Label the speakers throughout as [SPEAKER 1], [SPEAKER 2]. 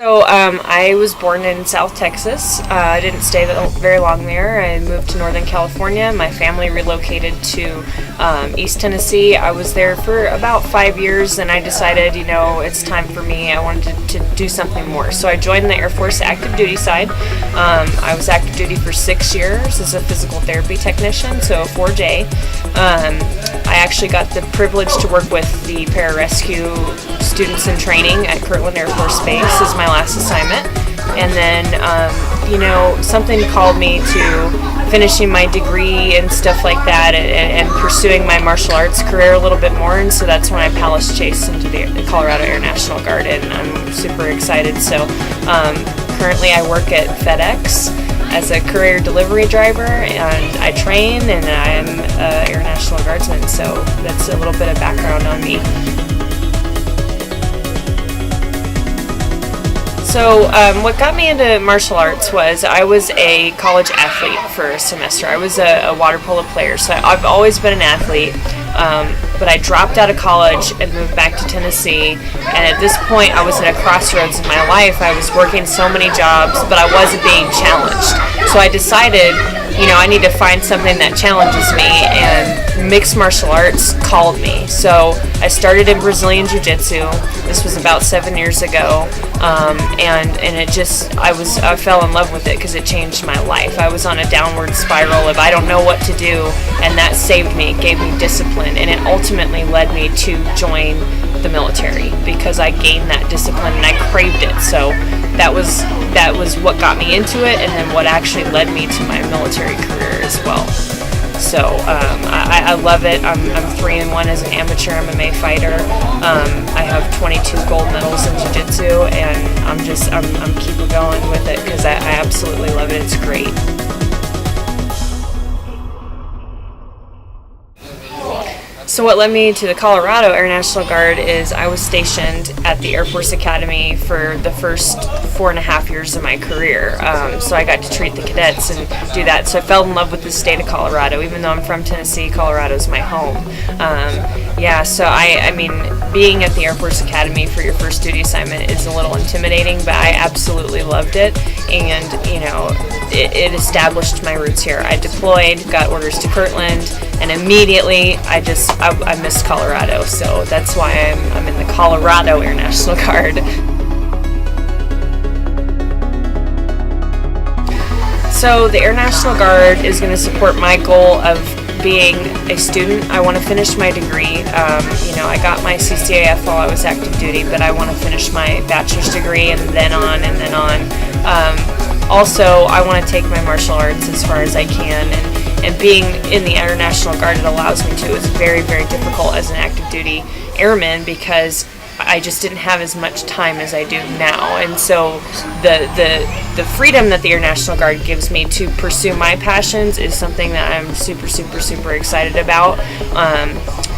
[SPEAKER 1] So I was born in South Texas. I didn't stay very long there. I moved to Northern California. My family relocated to East Tennessee. I was there for about 5 years, and I decided, it's time for me. I wanted to do something more. So I joined the Air Force active duty side. I was active duty for 6 years as a physical therapy technician, so a 4J. I actually got the privilege to work with the pararescue students in training at Cuellar Air Force Base as my last assignment. And then, something called me to finishing my degree and stuff like that, and pursuing my martial arts career a little bit more. And so that's when I Palace chased into the Colorado Air National Guard, and I'm super excited. So currently I work at FedEx as a career delivery driver, and I train, and I'm an Air National Guardsman. So that's a little bit of background on me. So what got me into martial arts was I was a college athlete for a semester. I was a water polo player, so I've always been an athlete, but I dropped out of college and moved back to Tennessee, and at this point I was at a crossroads in my life. I was working so many jobs, but I wasn't being challenged. So I decided, I need to find something that challenges me, and mixed martial arts called me. So I started in Brazilian Jiu-Jitsu. This was about 7 years ago, and it just, I fell in love with it because it changed my life. I was on a downward spiral of I don't know what to do, and that saved me, gave me discipline, and it ultimately led me to join the military because I gained that discipline and I craved it. So that was what got me into it, and then what actually led me to my military career as well. So I love it. I'm 3-1 as an amateur MMA fighter. I have 22 gold medals in jiu-jitsu, and I'm keeping going with it because I absolutely love it. It's great. So what led me to the Colorado Air National Guard is I was stationed at the Air Force Academy for the first 4.5 years of my career. So I got to treat the cadets and do that. So I fell in love with the state of Colorado. Even though I'm from Tennessee, Colorado's my home. So I mean, being at the Air Force Academy for your first duty assignment is a little intimidating, but I absolutely loved it. And, it established my roots here. I deployed, got orders to Kirtland, and immediately I missed Colorado. So that's why I'm in the Colorado Air National Guard. So the Air National Guard is going to support my goal of being a student. I want to finish my degree. I got my CCAF while I was active duty, but I want to finish my bachelor's degree and then on. Also, I want to take my martial arts as far as I can, and being in the Air National Guard, it allows me to. It's very, very difficult as an active duty airman because I just didn't have as much time as I do now, and so the freedom that the Air National Guard gives me to pursue my passions is something that I'm super, super, super excited about,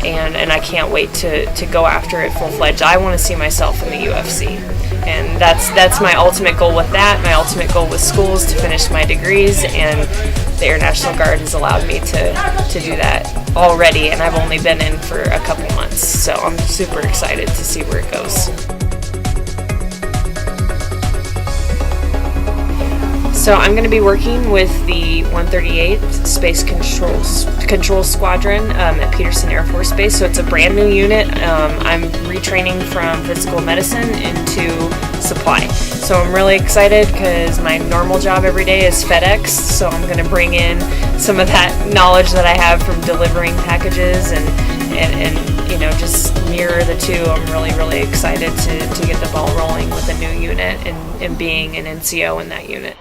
[SPEAKER 1] and I can't wait to go after it full-fledged. I want to see myself in the UFC, and that's my ultimate goal with that. My ultimate goal with school is to finish my degrees, and the Air National Guard has allowed me to do that already, and I've only been in for a couple months, so I'm super excited to see where it goes. So I'm going to be working with the 138th Space Control Squadron at Peterson Air Force Base. So it's a brand new unit. I'm retraining from physical medicine into supply. So I'm really excited because my normal job every day is FedEx. So I'm going to bring in some of that knowledge that I have from delivering packages and just mirror the two. I'm really, really excited to get the ball rolling with a new unit and being an NCO in that unit.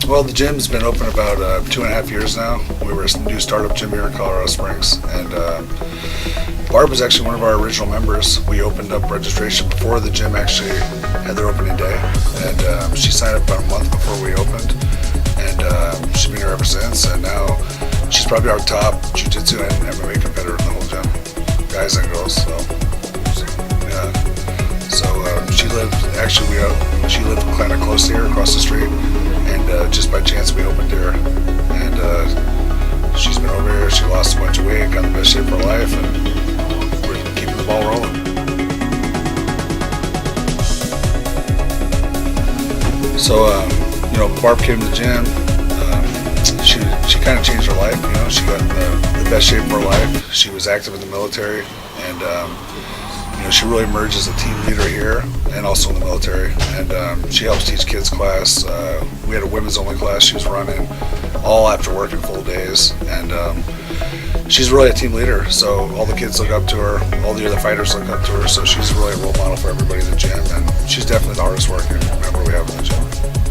[SPEAKER 2] Well, the gym's been open about 2.5 years now. We were a new startup gym here in Colorado Springs, and Barb was actually one of our original members. We opened up registration before the gym actually had their opening day, and she signed up about a month before we opened, and she's been here ever since, and now she's probably our top jiu-jitsu and MMA competitor in the whole gym, guys and girls, so yeah. So she lived kind of close here, across the street, and just by chance we opened here, and she's been over here. She lost a bunch of weight, got in the best shape of her life, and we're keeping the ball rolling. So, Barb came to the gym. She kind of changed her life. She got in the best shape of her life. She was active in the military, and she really emerged as a team leader here and also in the military. And she helps teach kids class. We had a women's only class she was running, all after working full days. And she's really a team leader. So all the kids look up to her. All the other fighters look up to her. So she's really a role model for everybody in the gym. And she's definitely the hardest working member we have in the gym.